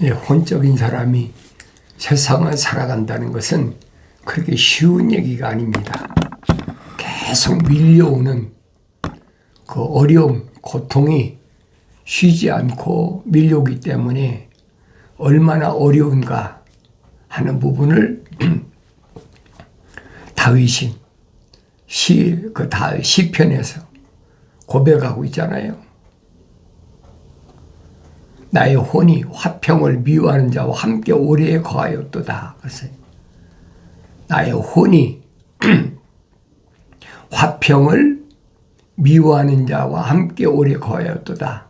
혼적인 사람이 세상을 살아간다는 것은 그렇게 쉬운 얘기가 아닙니다. 계속 밀려오는 그 어려움, 고통이 쉬지 않고 밀려오기 때문에 얼마나 어려운가 하는 부분을 다윗이 시편에서 고백하고 있잖아요. 나의 혼이 화평을 미워하는 자와 함께 오래 거하였도다. 그래서 나의 혼이 화평을 미워하는 자와 함께 오래 거하였도다.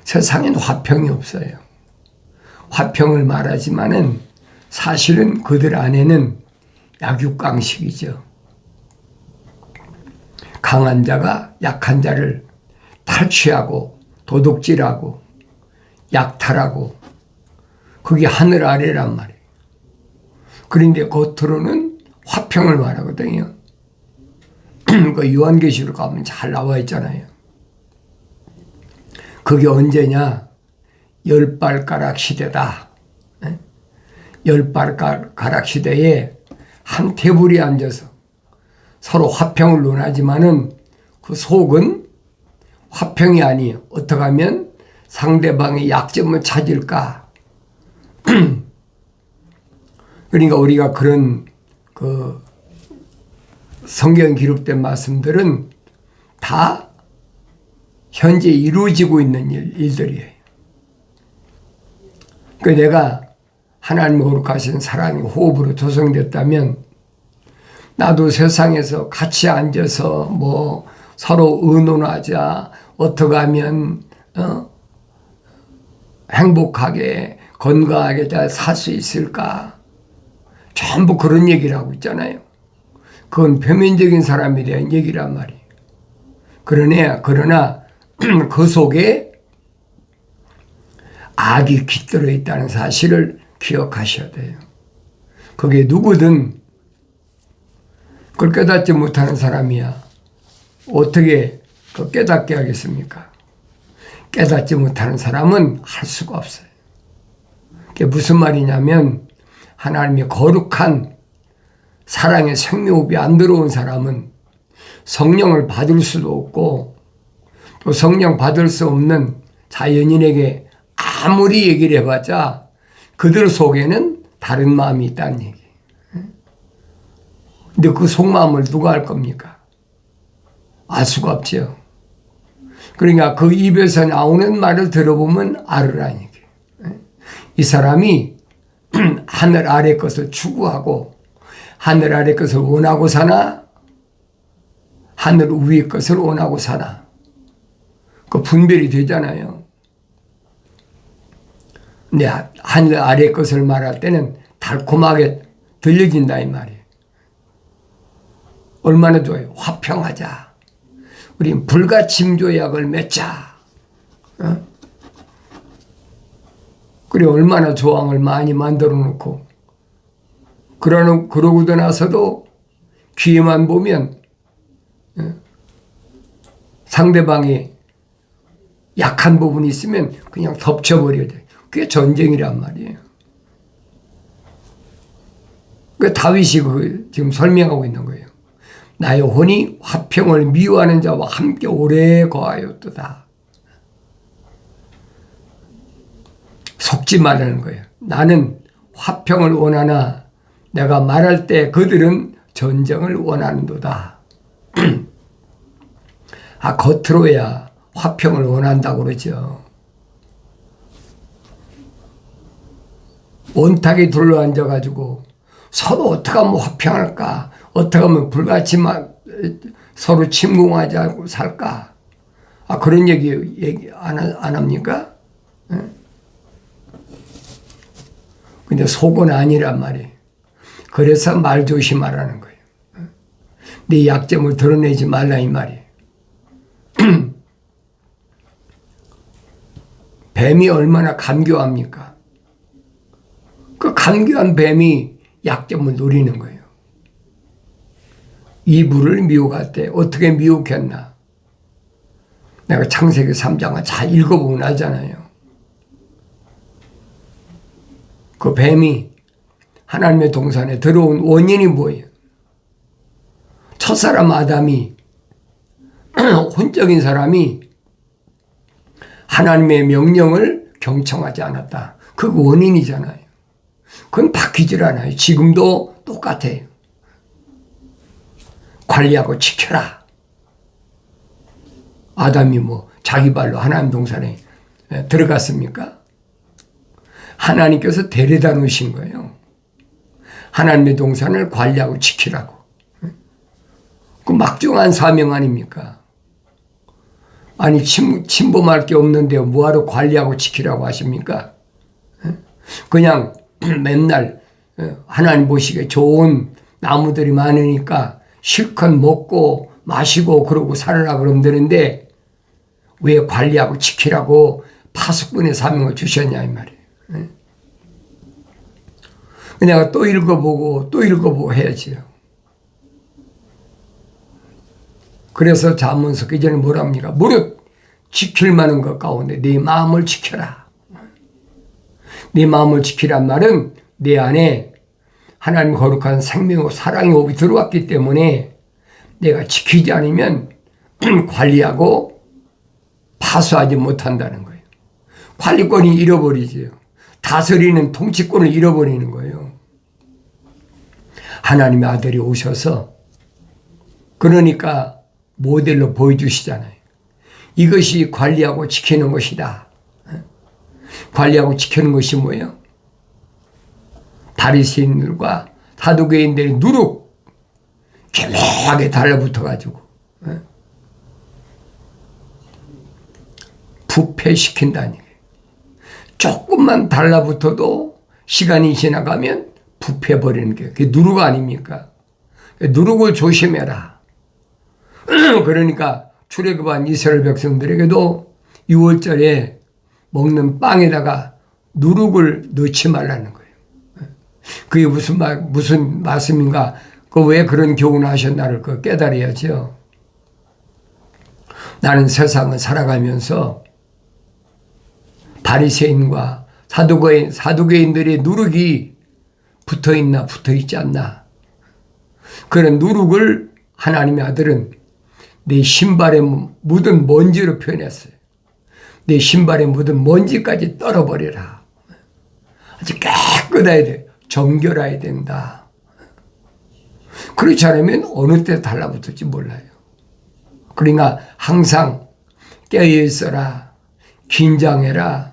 세상엔 화평이 없어요. 화평을 말하지만은 사실은 그들 안에는 약육강식이죠. 강한 자가 약한 자를 탈취하고 도둑질하고 약탈하고 그게 하늘 아래란 말이에요. 그런데 겉으로는 화평을 말하거든요. 그 요한계시록 가면 잘 나와 있잖아요. 그게 언제냐? 열발가락 시대다. 열발가락 시대에 한 테이블에 앉아서 서로 화평을 논하지만은 그 속은 화평이 아니에요. 어떻게 하면 상대방의 약점을 찾을까? 그러니까 우리가 그런 그 성경에 기록된 말씀들은 다 현재 이루어지고 있는 일들이에요. 그러니까 내가 하나님 거룩하신 사랑의 호흡으로 조성됐다면 나도 세상에서 같이 앉아서 뭐 서로 의논하자, 어떻게 하면 행복하게 건강하게 잘 살 수 있을까? 전부 그런 얘기를 하고 있잖아요. 그건 표면적인 사람에 대한 얘기란 말이에요. 그러나 그 속에 악이 깃들어 있다는 사실을 기억하셔야 돼요. 그게 누구든 그걸 깨닫지 못하는 사람이야 어떻게 그 깨닫게 하겠습니까? 깨닫지 못하는 사람은 할 수가 없어요. 그게 무슨 말이냐면 하나님의 거룩한 사랑의 생명호흡이 안 들어온 사람은 성령을 받을 수도 없고 또 성령 받을 수 없는 자연인에게 아무리 얘기를 해봤자 그들 속에는 다른 마음이 있다는 얘기. 근데 그 속마음을 누가 알 겁니까? 알 수가 없죠. 그러니까 그 입에서 나오는 말을 들어보면 알으라는 얘기. 이 사람이 하늘 아래 것을 추구하고 하늘 아래 것을 원하고 사나 하늘 위의 것을 원하고 사나 그 분별이 되잖아요. 근데 하늘 아래 것을 말할 때는 달콤하게 들려진다 이 말이에요. 얼마나 좋아요. 화평하자. 우린 불가침조약을 맺자. 그래 얼마나 조항을 많이 만들어 놓고 그러고도 나서도 귀에만 보면 상대방이 약한 부분이 있으면 그냥 덮쳐버려야 돼. 그게 전쟁이란 말이에요. 그 다윗이 지금 설명하고 있는 거예요. 나의 혼이 화평을 미워하는 자와 함께 오래 거하였도다. 속지 말라는 거예요. 나는 화평을 원하나 내가 말할 때 그들은 전쟁을 원하는도다. 겉으로야 화평을 원한다고 그러죠. 온탁에 둘러앉아가지고 서로 어떻게 하면 화평할까? 어떻게 하면 불같이 서로 침공하지 않고 살까? 그런 얘기 안 합니까? 근데 속은 아니란 말이에요. 그래서 말 조심하라는 거예요. 네 약점을 드러내지 말라 이 말이에요. 뱀이 얼마나 간교합니까? 그 간교한 뱀이 약점을 노리는 거예요. 이불을 미혹할 때 어떻게 미혹했나? 내가 창세기 3장을 잘 읽어보고 나잖아요. 그 뱀이 하나님의 동산에 들어온 원인이 뭐예요? 첫사람 아담이 혼적인 사람이 하나님의 명령을 경청하지 않았다. 그 원인이잖아요. 그건 바뀌질 않아요. 지금도 똑같아요. 관리하고 지켜라. 아담이 뭐 자기 발로 하나님 동산에 들어갔습니까? 하나님께서 데려다 놓으신 거예요. 하나님의 동산을 관리하고 지키라고. 그 막중한 사명 아닙니까? 아니 침범할 게 없는데 뭐하러 관리하고 지키라고 하십니까? 그냥 맨날 하나님 보시기에 좋은 나무들이 많으니까 실컷 먹고 마시고 그러고 살으라 그러면 되는데 왜 관리하고 지키라고 파수꾼의 사명을 주셨냐 이 말이에요. 내가 또 읽어보고 해야지요. 그래서 잠언서 그 전에 뭐랍니까? 무릇 지킬 만한 것 가운데 네 마음을 지켜라. 네 마음을 지키란 말은 내 안에 하나님 거룩한 생명과 사랑의 호흡이 들어왔기 때문에 내가 지키지 않으면 관리하고 파수하지 못한다는 거예요. 관리권이 잃어버리지요. 다스리는 통치권을 잃어버리는 거예요. 하나님의 아들이 오셔서 그러니까 모델로 보여주시잖아요. 이것이 관리하고 지키는 것이다. 관리하고 지키는 것이 뭐예요? 바리새인들과 사두개인들이 누룩 교묘하게 달라붙어가지고 부패시킨다니. 조금만 달라붙어도 시간이 지나가면 부패해버리는 게 그게 누룩 아닙니까? 누룩을 조심해라. 그러니까 출애굽한 이스라엘 백성들에게도 6월절에 먹는 빵에다가 누룩을 넣지 말라는 거예요. 그게 무슨 말씀인가? 그 왜 그런 교훈을 하셨나를 그 깨달아야죠. 나는 세상을 살아가면서 바리새인과 사두개인들의 누룩이 붙어있나 붙어있지 않나. 그런 누룩을 하나님의 아들은 내 신발에 묻은 먼지로 표현했어요. 내 신발에 묻은 먼지까지 떨어버려라. 아주 깨끗해야 돼. 정결해야 된다. 그렇지 않으면 어느 때 달라붙을지 몰라요. 그러니까 항상 깨어있어라. 긴장해라.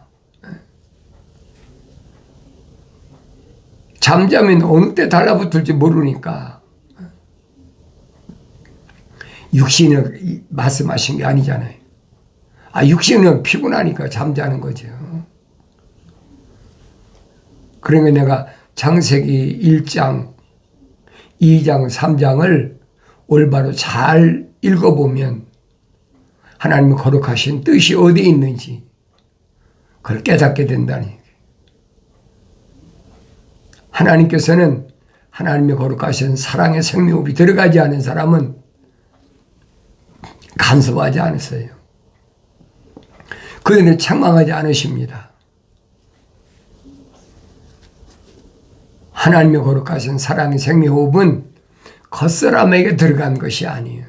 잠자면 어느 때 달라붙을지 모르니까. 육신을 말씀하신 게 아니잖아요. 육신은 피곤하니까 잠자는 거죠. 그러니까 내가 창세기 1장, 2장, 3장을 올바로 잘 읽어보면 하나님의 거룩하신 뜻이 어디에 있는지 그걸 깨닫게 된다는 얘기예요. 하나님께서는 하나님의 거룩하신 사랑의 생명호흡이 들어가지 않은 사람은 간섭하지 않으세요. 그들은 책망하지 않으십니다. 하나님의 거룩하신 사랑의 생명호흡은 겉사람에게 들어간 것이 아니에요.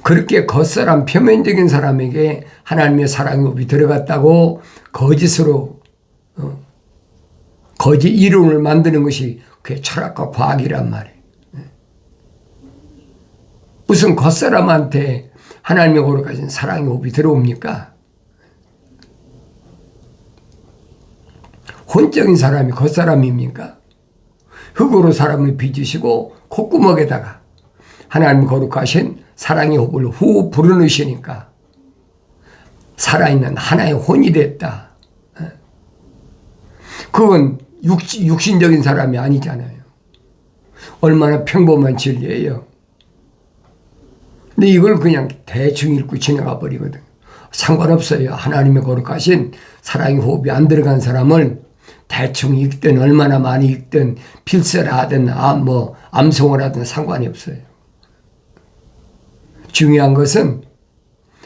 그렇게 겉사람 표면적인 사람에게 하나님의 사랑의 호흡이 들어갔다고 거짓으로 거짓 이론을 만드는 것이 그게 철학과 과학이란 말이에요. 무슨 겉사람한테 하나님의 거룩하신 사랑의 호흡이 들어옵니까? 혼적인 사람이 겉사람입니까? 흙으로 사람을 빚으시고 콧구멍에다가 하나님 거룩하신 사랑의 호흡을 후 불어넣으시니까 살아있는 하나의 혼이 됐다. 그건 육신적인 사람이 아니잖아요. 얼마나 평범한 진리예요. 근데 이걸 그냥 대충 읽고 지나가 버리거든. 상관없어요. 하나님의 거룩하신 사랑의 호흡이 안 들어간 사람을 대충 읽든 얼마나 많이 읽든 필사를 하든 암송을 하든 상관이 없어요. 중요한 것은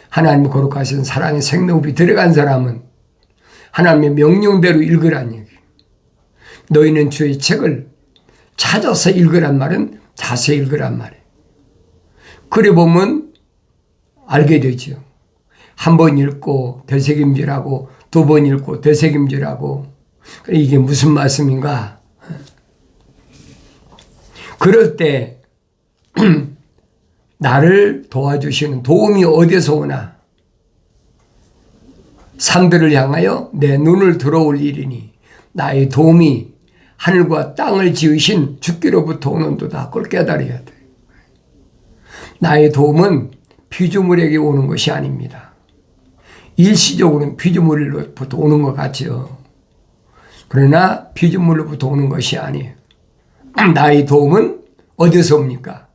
하나님의 거룩하신 사랑의 생명호흡이 들어간 사람은 하나님의 명령대로 읽으라는 얘기예요. 너희는 주의 책을 찾아서 읽으란 말은 자세히 읽으란 말이에요. 그래 보면 알게 되죠. 한 번 읽고 되새김질하고 두 번 읽고 되새김질하고 이게 무슨 말씀인가? 그럴 때 나를 도와주시는 도움이 어디서 오나? 산들을 향하여 내 눈을 들어올 일이니 나의 도움이 하늘과 땅을 지으신 주께로부터 오는도다. 그걸 깨달아야 돼. 나의 도움은 피조물에게 오는 것이 아닙니다. 일시적으로는 피조물로부터 오는 것 같죠. 그러나 피조물로부터 오는 것이 아니에요. 나의 도움은 어디서 옵니까?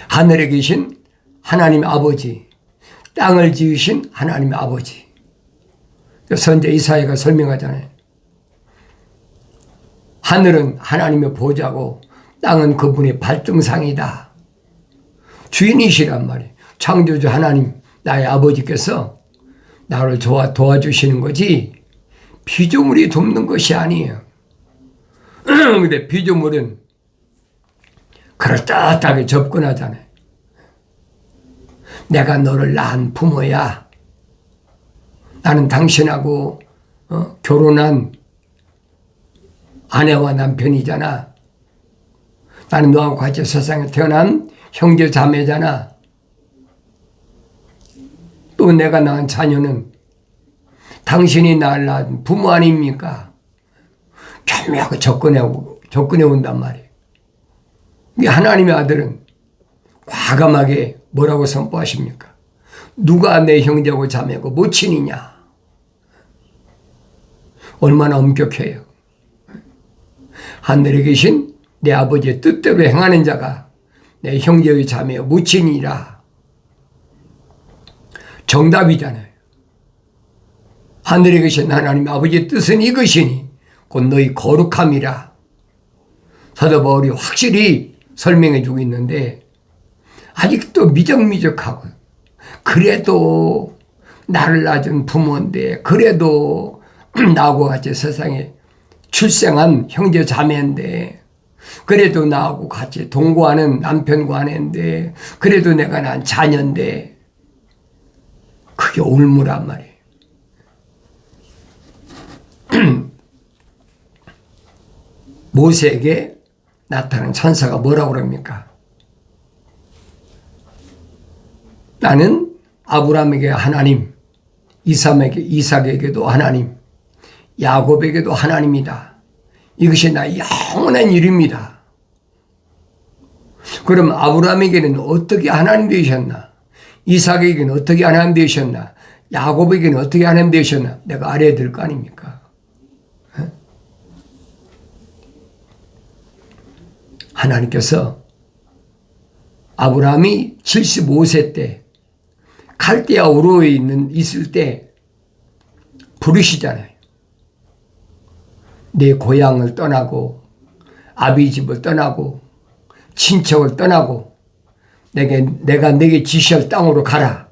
하늘에 계신 하나님 아버지, 땅을 지으신 하나님 아버지. 선제 이사야가 설명하잖아요. 하늘은 하나님의 보좌고 땅은 그분의 발등상이다. 주인이시란 말이에요. 창조주 하나님, 나의 아버지께서 나를 도와주시는 거지 피조물이 돕는 것이 아니에요. 근데 피조물은 그럴듯하게 접근하잖아요. 내가 너를 낳은 부모야. 나는 당신하고 결혼한 아내와 남편이잖아. 나는 너하고 같이 세상에 태어난 형제 자매잖아. 또 내가 낳은 자녀는 당신이 나를 낳은 부모 아닙니까? 교묘하게 접근해 온단 말이에요. 하나님의 아들은 과감하게 뭐라고 선포하십니까? 누가 내 형제고 자매고 모친이냐? 얼마나 엄격해요. 하늘에 계신 내 아버지의 뜻대로 행하는 자가 내 형제의 자매요 모친이라. 정답이잖아요. 하늘에 계신 하나님 아버지의 뜻은 이것이니 곧 너희 거룩함이라. 사도 바울이 확실히 설명해 주고 있는데 아직도 미적미적하고 그래도 나를 낳은 부모인데 그래도 나하고 같이 세상에 출생한 형제 자매인데 그래도 나하고 같이 동거하는 남편과 아내인데 그래도 내가 난 자녀인데 그게 올무란 말이에요. 모세에게 나타난 천사가 뭐라고 그럽니까? 나는 아브라함에게 하나님, 이삭에게도 하나님, 야곱에게도 하나님이다. 이것이 나의 영원한 일입니다. 그럼 아브라함에게는 어떻게 하나님 되셨나? 이삭에게는 어떻게 하나님 되셨나? 야곱에게는 어떻게 하나님 되셨나? 내가 알아야 될 거 아닙니까? 하나님께서 아브라함이 75세 때 갈대아 우르에 있을 때 부르시잖아요. 내 고향을 떠나고 아비집을 떠나고 친척을 떠나고 내가 내게 지시할 땅으로 가라.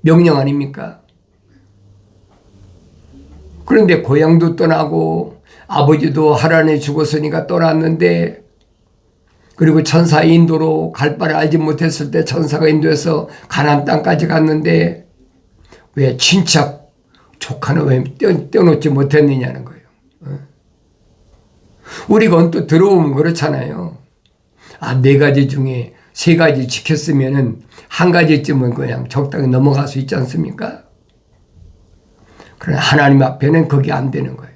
명령 아닙니까? 그런데 고향도 떠나고 아버지도 하란에 죽었으니까 떠났는데 그리고 천사의 인도로 갈 바를 알지 못했을 때 천사가 인도해서 가나안 땅까지 갔는데 왜 친척 조카는 왜 떼어놓지 못했느냐는 거예요. 우리가 언뜻 들어오면 그렇잖아요. 네 가지 중에 세 가지 지켰으면은 한 가지쯤은 그냥 적당히 넘어갈 수 있지 않습니까? 그러나 하나님 앞에는 그게 안 되는 거예요.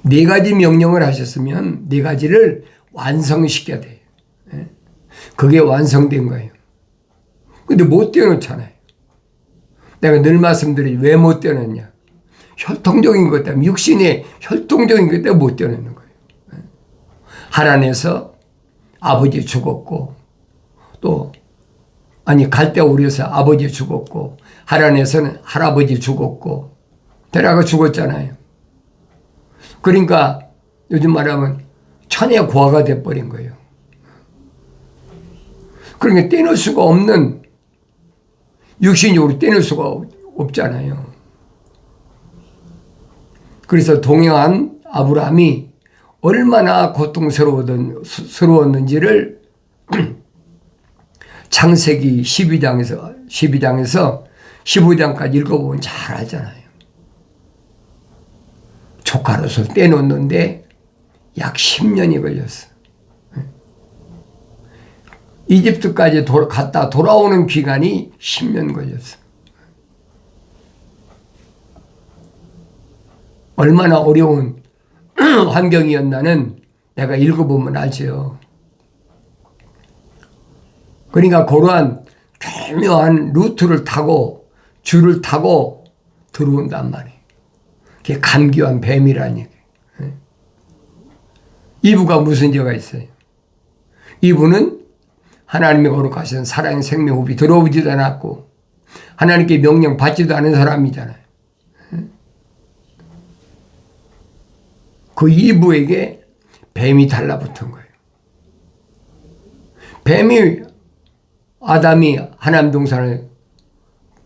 네 가지 명령을 하셨으면 네 가지를 완성시켜야 돼요. 그게 완성된 거예요. 근데 못 떼어놓잖아요. 내가 늘 말씀드리지 왜 못 떼어놓냐. 혈통적인 것 때문에 육신의 혈통적인 것 때문에 못 떼어놓는 거예요. 하란에서 아버지 죽었고 또 갈대아 우르에서 아버지 죽었고 하란에서는 할아버지 죽었고 데라가 죽었잖아요. 그러니까 요즘 말하면 천의 고아가 돼버린 거예요. 그러니까 떼놓을 수가 없는 육신적으로 떼놓을 수가 없잖아요. 그래서 동행한 아브라함이 얼마나 고통스러웠는지를 창세기 12장에서 15장까지 읽어보면 잘 알잖아요. 조카로서 떼놓는데 약 10년이 걸렸어. 이집트까지 갔다 돌아오는 기간이 10년 걸렸어. 얼마나 어려운 환경이었나는 내가 읽어보면 알죠. 그러니까 그러한 교묘한 루트를 타고 줄을 타고 들어온단 말이에요. 그게 감기한 뱀이라는 얘기예요. 이브가 무슨 죄가 있어요? 이브는 하나님의 거룩하신 사랑의 생명호흡이 들어오지도 않았고 하나님께 명령 받지도 않은 사람이잖아요. 그 이브에게 뱀이 달라붙은 거예요. 아담이 하나님 동산을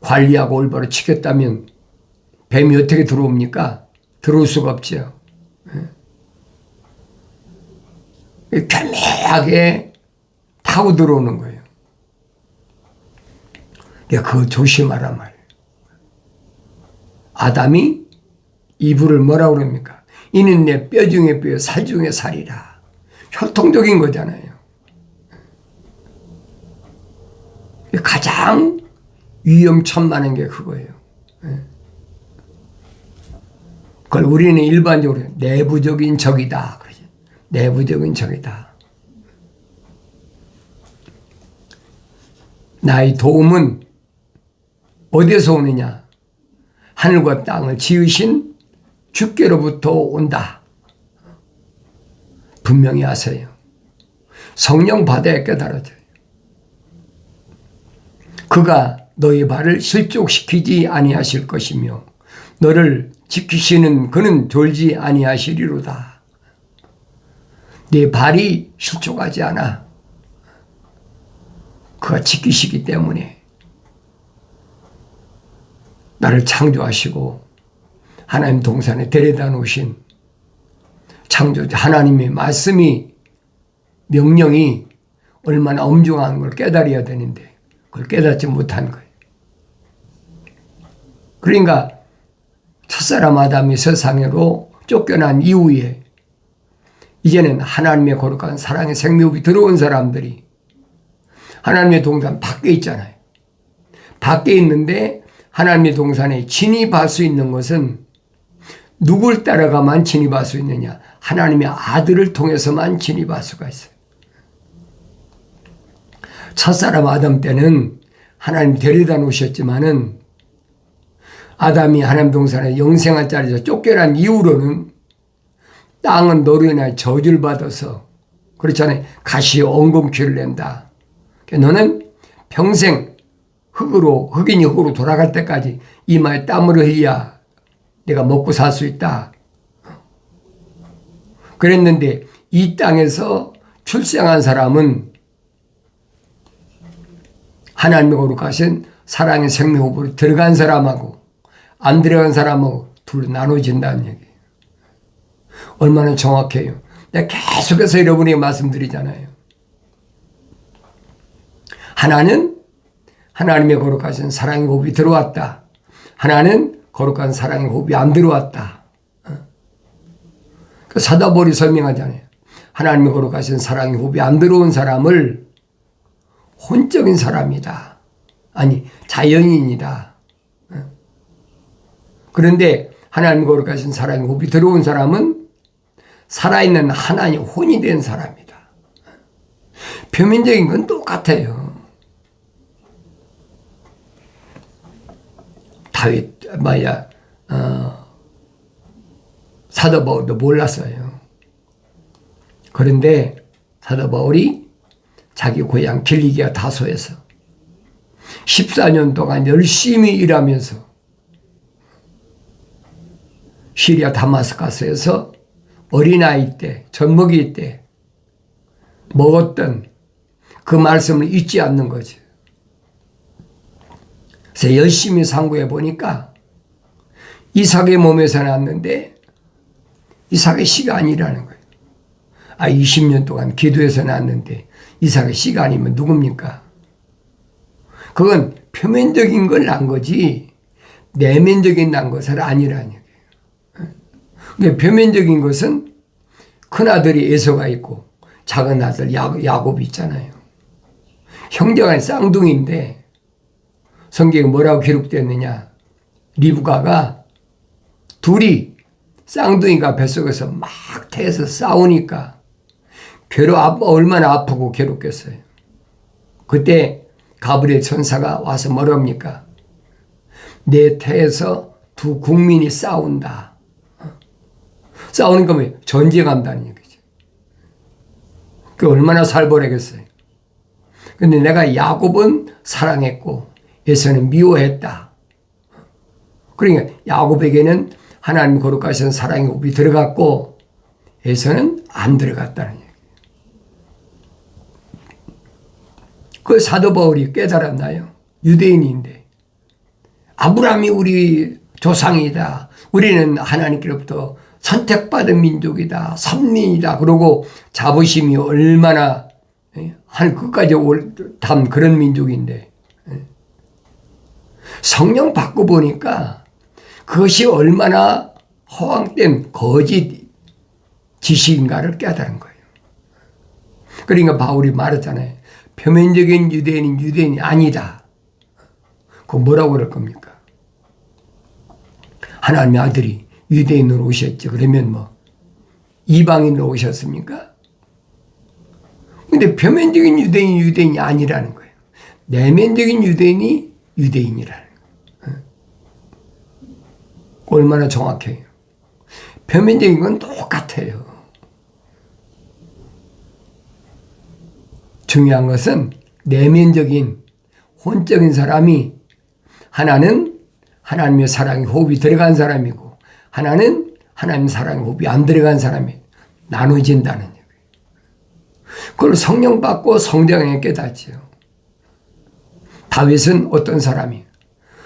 관리하고 올바로 지켰다면 뱀이 어떻게 들어옵니까? 들어올 수가 없죠. 교묘하게 타고 들어오는 거예요. 그거 조심하란 말이에요. 아담이 이브를 뭐라고 그럽니까? 이는 내 뼈 중에 뼈, 살 중에 살이라. 혈통적인 거잖아요. 가장 위험천만한 게 그거예요. 그걸 우리는 일반적으로 내부적인 적이다. 그러죠. 내부적인 적이다. 나의 도움은 어디서 오느냐? 하늘과 땅을 지으신 주께로부터 온다. 분명히 아세요. 성령 받아야 깨달아져요. 그가 너의 발을 실족시키지 아니하실 것이며 너를 지키시는 그는 졸지 아니하시리로다. 네 발이 실족하지 않아. 그가 지키시기 때문에 나를 창조하시고 하나님 동산에 데려다 놓으신 창조자 하나님의 말씀이 명령이 얼마나 엄중한 걸 깨달아야 되는데 그걸 깨닫지 못한 거예요. 그러니까 첫사람 아담이 세상으로 쫓겨난 이후에 이제는 하나님의 거룩한 사랑의 생명이 들어온 사람들이 하나님의 동산 밖에 있잖아요. 밖에 있는데 하나님의 동산에 진입할 수 있는 것은 누굴 따라가만 진입할 수 있느냐? 하나님의 아들을 통해서만 진입할 수가 있어요. 첫사람 아담 때는 하나님 데려다 놓으셨지만은 아담이 하나님 동산에 영생한 자리에서 쫓겨난 이후로는 땅은 너로 인하여 저주를 받아서 그렇잖아요. 가시 엉겅퀴를 낸다. 너는 평생 흑인이 흑으로 돌아갈 때까지 이마에 땀을 흘려야 내가 먹고 살 수 있다. 그랬는데 이 땅에서 출생한 사람은 하나님의 거룩하신 사랑의 생명호흡으로 들어간 사람하고 안 들어간 사람하고 둘로 나눠진다는 얘기예요. 얼마나 정확해요. 내가 계속해서 여러분에게 말씀드리잖아요. 하나는 하나님의 거룩하신 사랑의 호흡이 들어왔다. 하나는 거룩한 사랑의 호흡이 안 들어왔다. 그 사도 바울이 설명하잖아요. 하나님의 거룩하신 사랑의 호흡이 안 들어온 사람을 혼적인 사람이다. 아니 자연인이다. 그런데 하나님의 거룩하신 사랑의 호흡이 들어온 사람은 살아있는 하나님 혼이 된 사람이다. 표면적인 건 똑같아요. 다윗 사도 바울도 몰랐어요. 그런데 사도 바울이 자기 고향 길리기아 다소에서 14년 동안 열심히 일하면서 시리아 다마스커스에서 어린아이 때, 젖먹이 때 먹었던 그 말씀을 잊지 않는 거죠. 그래서 열심히 상고해 보니까 이삭의 몸에서 났는데 이삭의 씨가 아니라는 거예요. 20년 동안 기도해서 낳았는데 이삭의 씨가 아니면 누굽니까? 그건 표면적인 걸 낳은 거지 내면적인 낳은 것은 아니라는 얘기예요. 그러니까 표면적인 것은 큰아들이 에서가 있고 작은 아들 야곱이 있잖아요. 형제가 쌍둥이인데 성경에 뭐라고 기록되었느냐. 리브가가 둘이 쌍둥이가 뱃속에서 막 태에서 싸우니까 얼마나 아프고 괴롭겠어요. 그때 가브리엘 천사가 와서 뭐랍니까? 내 태에서 두 국민이 싸운다. 싸우니까 뭐 전쟁한다는 얘기죠. 그 얼마나 살벌하겠어요. 근데 내가 야곱은 사랑했고 에서는 미워했다. 그러니까 야곱에게는 하나님 거룩하신 사랑의 호흡이 들어갔고 에서는 안 들어갔다는 얘기예요. 그 사도 바울이 깨달았나요? 유대인인데 아브라함이 우리 조상이다. 우리는 하나님께로부터 선택받은 민족이다. 선민이다. 그러고 자부심이 얼마나 한 끝까지 담 그런 민족인데 성령 받고 보니까 그것이 얼마나 허황된 거짓 지식인가를 깨달은 거예요. 그러니까 바울이 말했잖아요. 표면적인 유대인은 유대인이 아니다. 그거 뭐라고 그럴 겁니까? 하나님의 아들이 유대인으로 오셨죠. 그러면 뭐 이방인으로 오셨습니까? 근데 표면적인 유대인이 유대인이 아니라는 거예요. 내면적인 유대인이 유대인이라는 거예요. 얼마나 정확해요. 표면적인 건 똑같아요. 중요한 것은 내면적인 혼적인 사람이 하나는 하나님의 사랑의 호흡이 들어간 사람이고 하나는 하나님의 사랑의 호흡이 안 들어간 사람이 나눠진다는 얘기예요. 그걸 성령 받고 성령에 깨닫지요. 다윗은 어떤 사람이에요?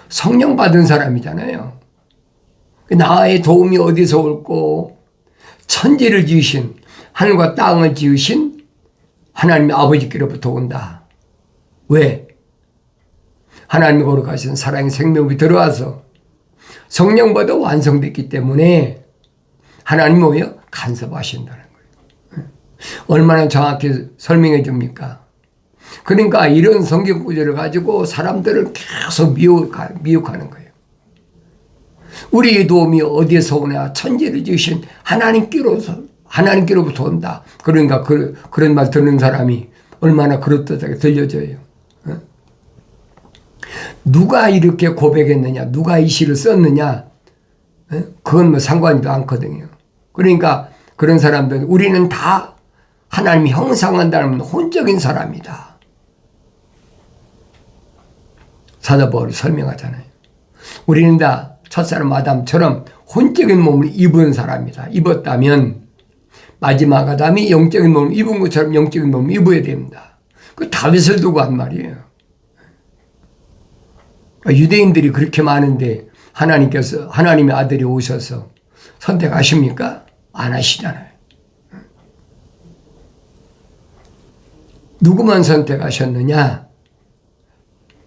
성령 받은 사람이잖아요. 나의 도움이 어디서 올고 천지를 지으신 하늘과 땅을 지으신 하나님의 아버지께로부터 온다. 왜? 하나님의 거룩하신 사랑의 생명이 들어와서 성령보다 완성됐기 때문에 하나님이 뭐예요? 간섭하신다는 거예요. 얼마나 정확히 설명해 줍니까? 그러니까 이런 성경 구절을 가지고 사람들을 계속 미혹하는 거예요. 우리의 도움이 어디에서 오냐? 천지를 지으신 하나님께로부터 온다. 그러니까 그런 말 듣는 사람이 얼마나 그렇다고 들려져요. 누가 이렇게 고백했느냐, 누가 이 시를 썼느냐, 그건 뭐 상관도 않거든요. 그러니까 그런 사람들은 우리는 다 하나님이 형상한다는 혼적인 사람이다. 사도 바울이 설명하잖아요. 우리는 다 첫사람 아담처럼 혼적인 몸을 입은 사람이다. 입었다면 마지막 아담이 영적인 몸을 입은 것처럼 영적인 몸을 입어야 됩니다. 그 다윗을 두고 한 말이에요. 유대인들이 그렇게 많은데 하나님께서 하나님의 아들이 오셔서 선택하십니까? 안 하시잖아요. 누구만 선택하셨느냐?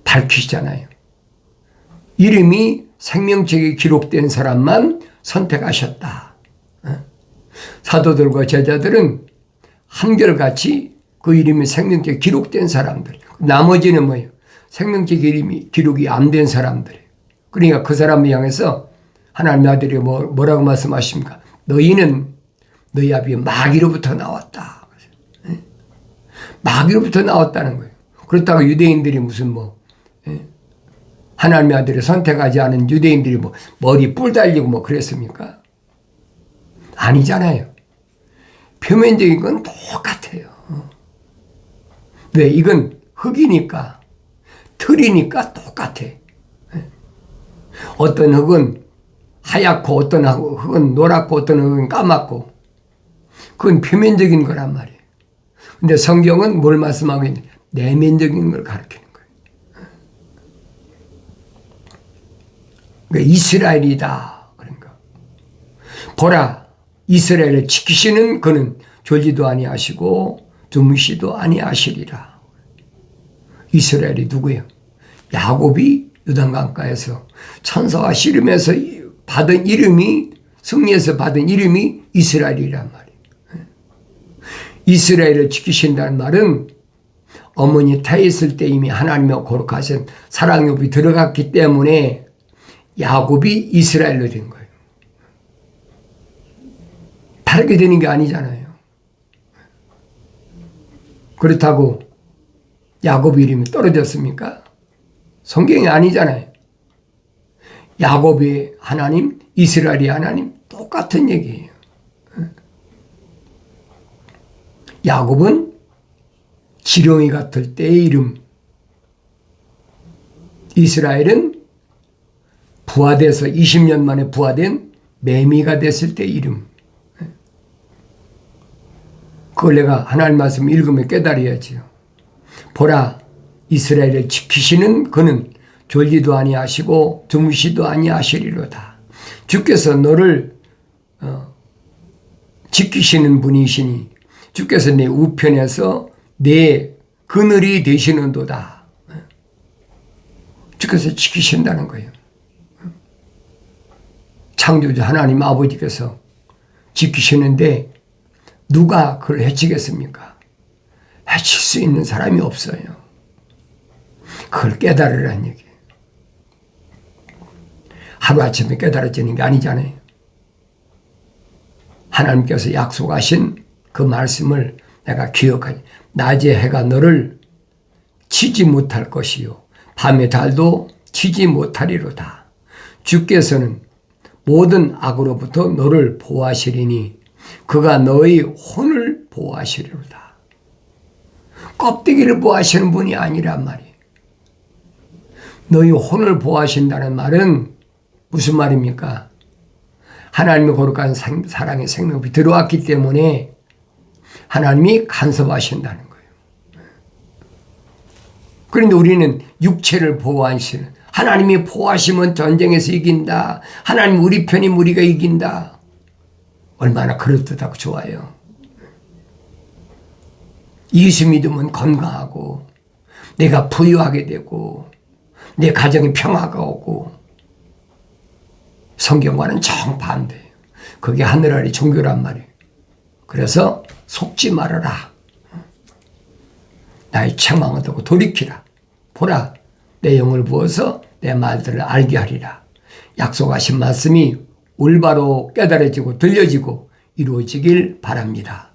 밝히시잖아요. 이름이 생명책에 기록된 사람만 선택하셨다. 사도들과 제자들은 한결같이 그 이름이 생명책에 기록된 사람들. 나머지는 뭐예요? 생명책 이름이 기록이 안 된 사람들. 그러니까 그 사람을 향해서 하나님의 아들이 뭐라고 말씀하십니까? 너희는 너희 아비 마귀로부터 나왔다. 마귀로부터 나왔다는 거예요. 그렇다고 유대인들이 무슨 하나님의 아들을 선택하지 않은 유대인들이 머리 뿔 달리고 그랬습니까? 아니잖아요. 표면적인 건 똑같아요. 왜? 이건 흙이니까, 틀이니까 똑같아. 어떤 흙은 하얗고 어떤 흙은 노랗고 어떤 흙은 까맣고 그건 표면적인 거란 말이에요. 근데 성경은 뭘 말씀하고 있냐? 내면적인 걸 가르치는 거예요. 그러니까 이스라엘이다. 그러니까 보라, 이스라엘을 지키시는 그는 졸지도 아니하시고 주무시도 아니하시리라. 이스라엘이 누구예요? 야곱이 요단강가에서 천사와 씨름해서 받은 이름이, 승리해서 받은 이름이 이스라엘이란 말이에요. 이스라엘을 지키신다는 말은 어머니 태에 있을 때 이미 하나님의 거룩하신 사랑욕이 들어갔기 때문에 야곱이 이스라엘로 된 거예요. 다르게 되는 게 아니잖아요. 그렇다고 야곱 이름이 떨어졌습니까? 성경이 아니잖아요. 야곱이 하나님, 이스라엘이 하나님, 똑같은 얘기예요. 야곱은 지렁이 같을 때의 이름, 이스라엘은 부화돼서 20년 만에 부화된 매미가 됐을 때의 이름. 그걸 내가 하나님 말씀 읽으면 깨달아야지요. 보라, 이스라엘을 지키시는 그는 졸지도 아니하시고 주무시도 아니하시리로다. 주께서 너를 지키시는 분이시니 주께서 내 우편에서 내 그늘이 되시는도다. 주께서 지키신다는 거예요. 창조주 하나님 아버지께서 지키시는데 누가 그걸 해치겠습니까? 해칠 수 있는 사람이 없어요. 그걸 깨달으라는 얘기예요. 하루아침에 깨달아지는 게 아니잖아요. 하나님께서 약속하신 그 말씀을 내가 기억하지. 낮에 해가 너를 치지 못할 것이요 밤의 달도 치지 못하리로다. 주께서는 모든 악으로부터 너를 보호하시리니 그가 너의 혼을 보호하시리로다. 껍데기를 보호하시는 분이 아니란 말이에요. 너의 혼을 보호하신다는 말은 무슨 말입니까? 하나님의 거룩한 사랑의 생명이 들어왔기 때문에 하나님이 간섭하신다는 거예요. 그런데 우리는 육체를 보호하시는, 하나님이 보호하시면 전쟁에서 이긴다. 하나님 우리 편이면 우리가 이긴다. 얼마나 그럴듯하고 좋아요. 예수 믿으면 건강하고 내가 부유하게 되고 내 가정에 평화가 오고. 성경과는 정반대예요. 그게 하늘아래 종교란 말이에요. 그래서 속지 말아라. 나의 책망을 듣고 돌이키라. 보라, 내 영을 부어서 내 말들을 알게 하리라. 약속하신 말씀이 올바로 깨달아지고 들려지고 이루어지길 바랍니다.